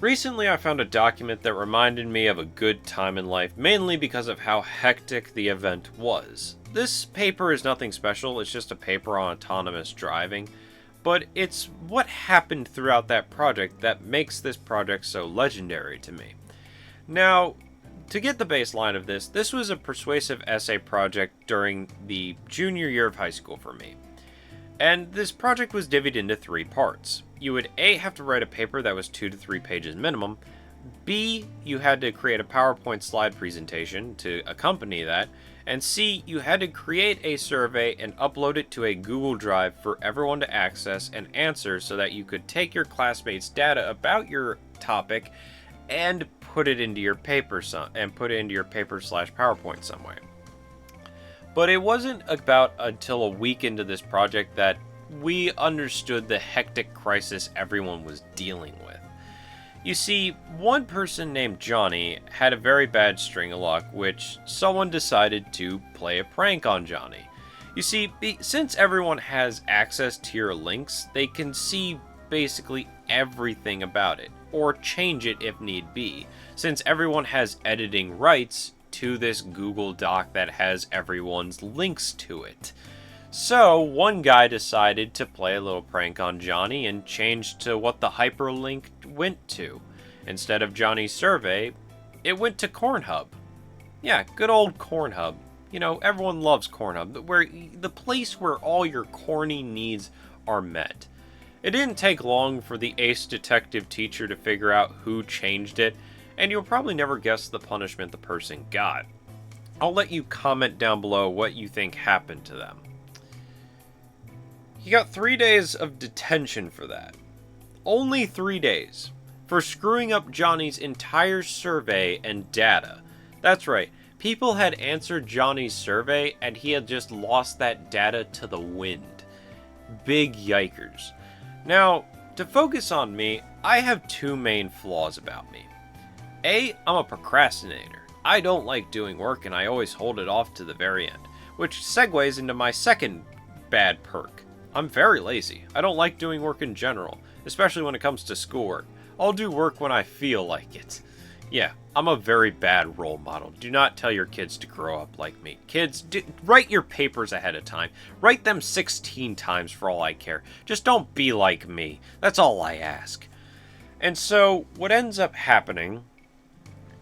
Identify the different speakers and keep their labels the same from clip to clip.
Speaker 1: Recently, I found a document that reminded me of a good time in life, mainly because of how hectic the event was. This paper is nothing special, it's just a paper on autonomous driving, but it's what happened throughout that project that makes this project so legendary to me. Now, to get the baseline of this was a persuasive essay project during the junior year of high school for me. And this project was divvied into three parts. You would A, have to write a paper that was 2 to 3 pages minimum. B, you had to create a PowerPoint slide presentation to accompany that. And C, you had to create a survey and upload it to a Google Drive for everyone to access and answer so that you could take your classmates' data about your topic and put it into your paper slash PowerPoint some way. But it wasn't about until a week into this project that we understood the hectic crisis everyone was dealing with. You see, one person named Johnny had a very bad string of luck, which someone decided to play a prank on Johnny. You see, since everyone has access to your links, they can see basically everything about it, or change it if need be, since everyone has editing rights to this Google Doc that has everyone's links to it. So, one guy decided to play a little prank on Johnny and changed to what the hyperlink went to. Instead of Johnny's survey, it went to Cornhub. Yeah, good old Cornhub. You know, everyone loves Cornhub, the place where all your corny needs are met. It didn't take long for the ace detective teacher to figure out who changed it, and you'll probably never guess the punishment the person got. I'll let you comment down below what you think happened to them. He got 3 days of detention for that. Only 3 days. For screwing up Johnny's entire survey and data. That's right, people had answered Johnny's survey and he had just lost that data to the wind. Big yikers. Now, to focus on me, I have two main flaws about me. A, I'm a procrastinator. I don't like doing work and I always hold it off to the very end, which segues into my second bad perk. I'm very lazy. I don't like doing work in general, especially when it comes to schoolwork. I'll do work when I feel like it. Yeah, I'm a very bad role model. Do not tell your kids to grow up like me. Kids, write your papers ahead of time. Write them 16 times for all I care. Just don't be like me. That's all I ask. And so, what ends up happening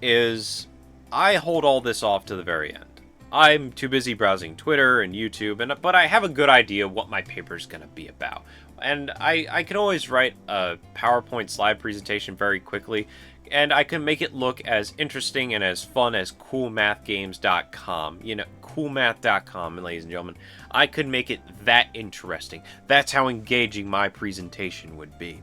Speaker 1: is I hold all this off to the very end. I'm too busy browsing Twitter and YouTube, but I have a good idea what my paper's going to be about. And I can always write a PowerPoint slide presentation very quickly, and I can make it look as interesting and as fun as coolmathgames.com. You know, coolmath.com, ladies and gentlemen. I could make it that interesting. That's how engaging my presentation would be.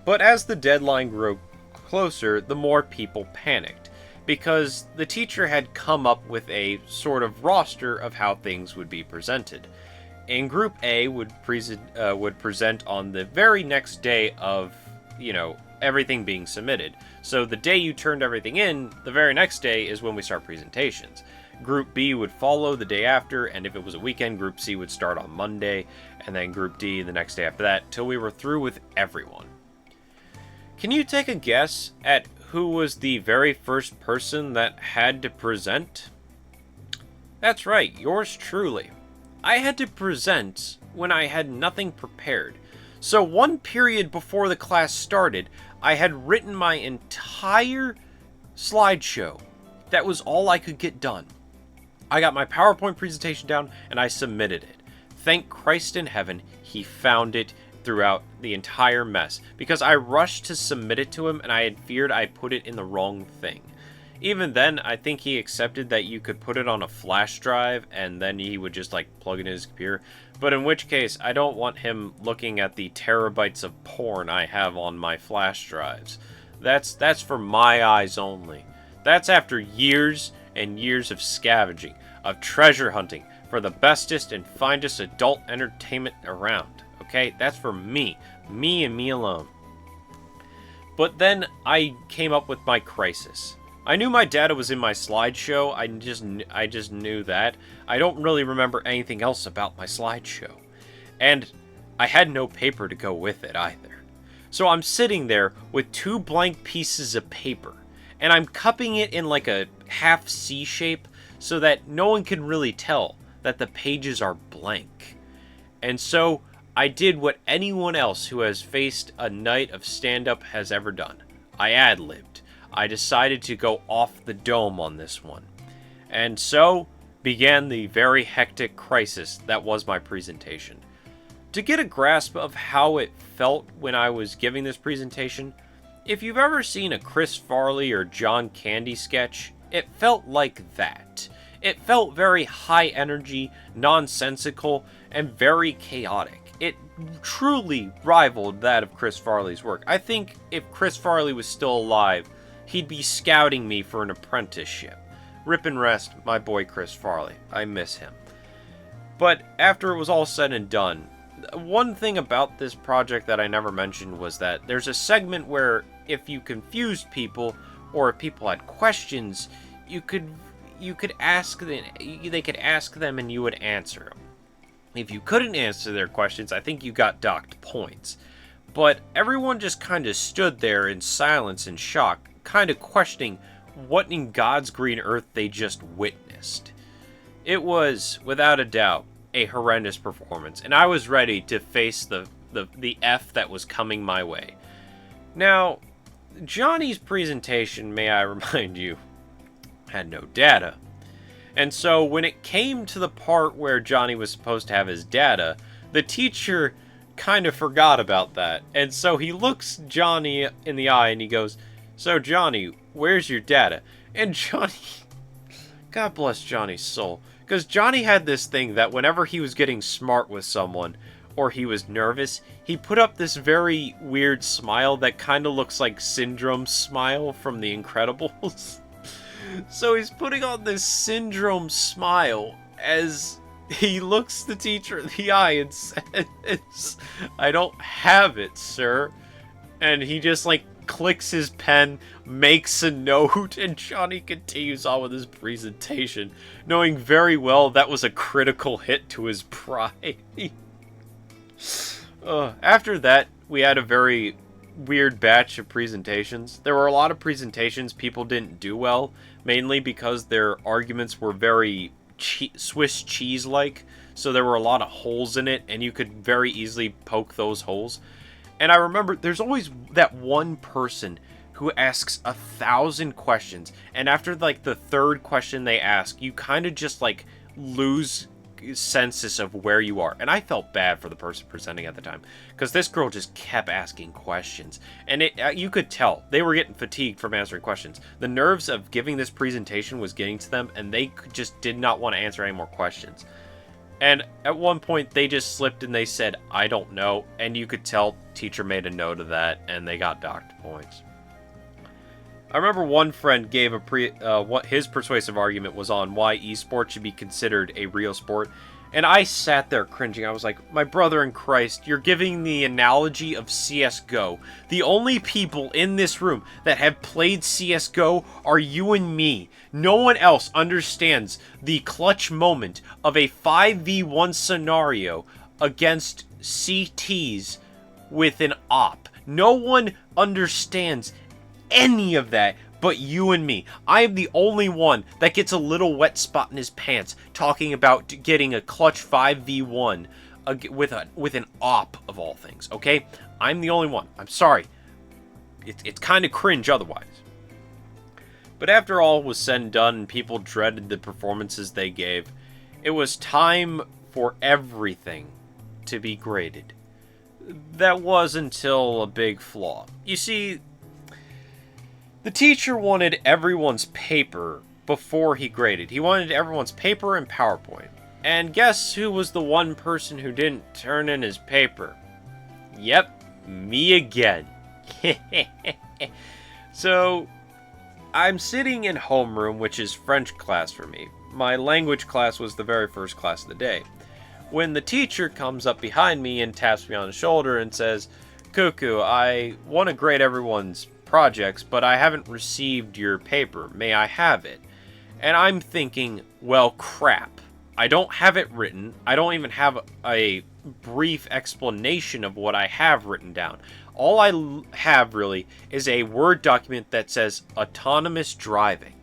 Speaker 1: But as the deadline grew closer, the more people panicked, because the teacher had come up with a sort of roster of how things would be presented. And Group A would present on the very next day of, everything being submitted. So the day you turned everything in, the very next day is when we start presentations. Group B would follow the day after, and if it was a weekend, Group C would start on Monday, and then Group D the next day after that, till we were through with everyone. Can you take a guess at who was the very first person that had to present? That's right, yours truly. I had to present when I had nothing prepared. So one period before the class started, I had written my entire slideshow. That was all I could get done. I got my PowerPoint presentation down and I submitted it. Thank Christ in heaven, he found it throughout the entire mess, because I rushed to submit it to him and I had feared I put it in the wrong thing. Even then, I think he accepted that you could put it on a flash drive and then he would just plug it in his computer. But in which case, I don't want him looking at the terabytes of porn I have on my flash drives. That's for my eyes only. That's after years and years of scavenging, of treasure hunting for the bestest and finest adult entertainment around. Okay, that's for me and me alone. But then I came up with my crisis. I knew my data was in my slideshow, I just knew that. I don't really remember anything else about my slideshow. And I had no paper to go with it either. So I'm sitting there with 2 blank pieces of paper, and I'm cupping it in like a half C shape so that no one can really tell that the pages are blank. And so I did what anyone else who has faced a night of stand-up has ever done. I ad-libbed. I decided to go off the dome on this one. And so began the very hectic crisis that was my presentation. To get a grasp of how it felt when I was giving this presentation, if you've ever seen a Chris Farley or John Candy sketch, it felt like that. It felt very high energy, nonsensical, and very chaotic. It truly rivaled that of Chris Farley's work. I think if Chris Farley was still alive, he'd be scouting me for an apprenticeship. Rip and rest, my boy Chris Farley. I miss him. But after it was all said and done, one thing about this project that I never mentioned was that there's a segment where if you confused people or if people had questions, you could ask them, they could ask them and you would answer them. If you couldn't answer their questions, I think you got docked points. But everyone just kind of stood there in silence and shock, kind of questioning what in God's green earth they just witnessed. It was, without a doubt, a horrendous performance, and I was ready to face the F that was coming my way. Now, Johnny's presentation, may I remind you, had no data. And so when it came to the part where Johnny was supposed to have his data, the teacher kind of forgot about that. And so he looks Johnny in the eye and he goes, "So Johnny, where's your data?" And Johnny, God bless Johnny's soul, because Johnny had this thing that whenever he was getting smart with someone or he was nervous, he put up this very weird smile that kind of looks like Syndrome smile from The Incredibles. So he's putting on this Syndrome smile as he looks the teacher in the eye and says, "I don't have it, sir." And he just like clicks his pen, makes a note, and Johnny continues on with his presentation, knowing very well that was a critical hit to his pride. After that, we had a very weird batch of presentations. There were a lot of presentations people didn't do well, mainly because their arguments were very Swiss cheese-like, so there were a lot of holes in it, and you could very easily poke those holes. And I remember there's always that one person who asks 1,000 questions, and after like the third question they ask, you kind of just like lose census of where you are. And I felt bad for the person presenting at the time, because this girl just kept asking questions, and you could tell they were getting fatigued from answering questions. The nerves of giving this presentation was getting to them, and they just did not want to answer any more questions. And at one point, they just slipped and they said, "I don't know." And you could tell teacher made a note of that, and they got docked points. I remember one friend gave what his persuasive argument was on why esports should be considered a real sport. And I sat there cringing. I was like, my brother in Christ, you're giving the analogy of CSGO. The only people in this room that have played CSGO are you and me. No one else understands the clutch moment of a 5v1 scenario against CTs with an op. No one understands any of that but you and me. I am the only one that gets a little wet spot in his pants talking about getting a clutch 5v1 with an op of all things, okay? I'm the only one. I'm sorry. It's kind of cringe otherwise. But after all was said and done and people dreaded the performances they gave, it was time for everything to be graded. That was until a big flaw. You see, the teacher wanted everyone's paper before he graded. He wanted everyone's paper and PowerPoint. And guess who was the one person who didn't turn in his paper? Yep, me again. So, I'm sitting in homeroom, which is French class for me. My language class was the very first class of the day. When the teacher comes up behind me and taps me on the shoulder and says, "Cuckoo, I want to grade everyone's projects, but I haven't received your paper. May I have it?" And I'm thinking, well, crap. I don't have it written. I don't even have a brief explanation of what I have written down. All I have, really, is a Word document that says autonomous driving.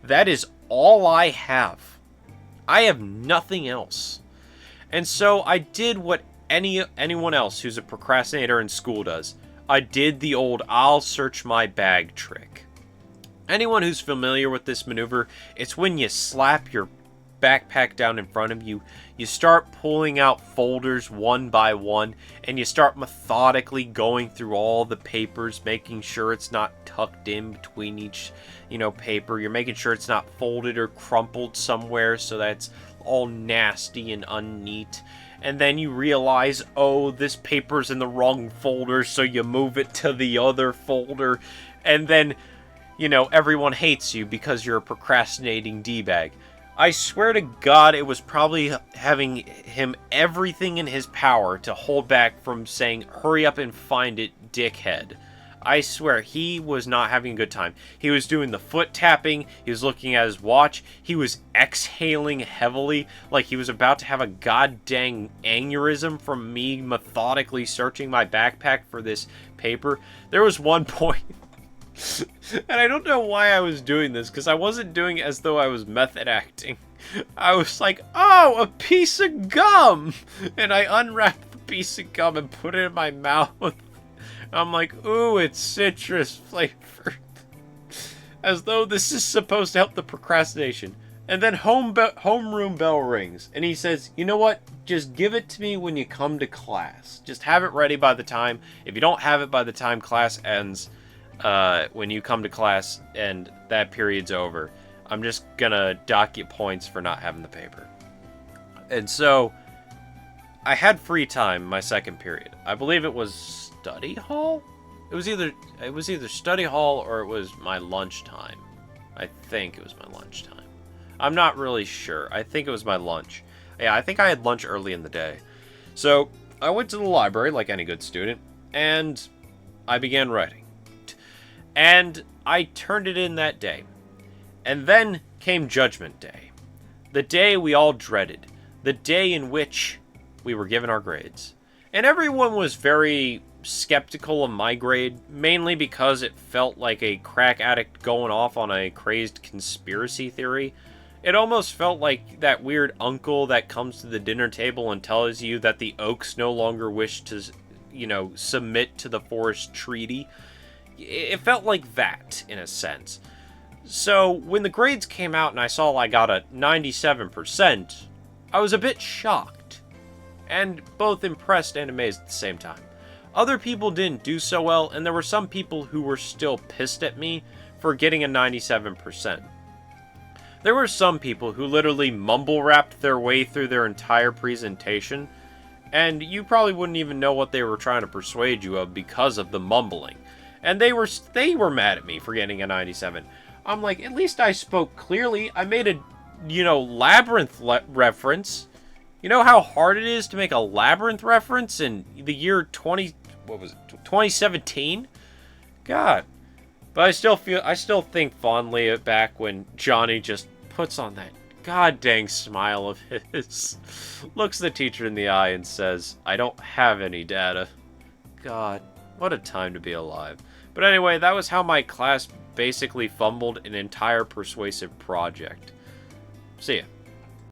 Speaker 1: That is all I have. I have nothing else. And so I did what anyone else who's a procrastinator in school does. I did the old I'll search my bag trick. Anyone who's familiar with this maneuver, it's when you slap your backpack down in front of you, you start pulling out folders one by one, and you start methodically going through all the papers, making sure it's not tucked in between each, paper. You're making sure it's not folded or crumpled somewhere so that it's all nasty and unneat. And then you realize, oh, this paper's in the wrong folder, so you move it to the other folder, and then, everyone hates you because you're a procrastinating D-bag. I swear to God, it was probably having him everything in his power to hold back from saying, hurry up and find it, dickhead. I swear, he was not having a good time. He was doing the foot tapping, he was looking at his watch, he was exhaling heavily, like he was about to have a goddamn aneurysm from me methodically searching my backpack for this paper. There was one point, and I don't know why I was doing this, because I wasn't doing it as though I was method acting. I was like, oh, a piece of gum! And I unwrapped the piece of gum and put it in my mouth. I'm like, ooh, it's citrus flavored. As though this is supposed to help the procrastination. And then homeroom bell rings. And he says, you know what? Just give it to me when you come to class. Just have it ready by the time. If you don't have it by the time class ends, when you come to class and that period's over, I'm just gonna dock you points for not having the paper. And so, I had free time my second period. I believe it was study hall? It was either study hall or it was my lunchtime. I think it was my lunchtime. I'm not really sure. I think it was my lunch. Yeah, I think I had lunch early in the day. So, I went to the library like any good student, and I began writing. And I turned it in that day. And then came Judgment Day. The day we all dreaded. The day in which we were given our grades. And everyone was very skeptical of my grade, mainly because it felt like a crack addict going off on a crazed conspiracy theory. It almost felt like that weird uncle that comes to the dinner table and tells you that the Oaks no longer wish to, submit to the Forest Treaty. It felt like that, in a sense. So, when the grades came out and I saw I got a 97%, I was a bit shocked. And both impressed and amazed at the same time. Other people didn't do so well, and there were some people who were still pissed at me for getting a 97%. There were some people who literally mumble-rapped their way through their entire presentation, and you probably wouldn't even know what they were trying to persuade you of because of the mumbling. And they were mad at me for getting a 97. I'm like, at least I spoke clearly. I made a, labyrinth reference. You know how hard it is to make a labyrinth reference in the year 2017? God. But I still think fondly of back when Johnny just puts on that god dang smile of his, looks the teacher in the eye and says, I don't have any data. God, what a time to be alive. But anyway, that was how my class basically fumbled an entire persuasive project. See ya.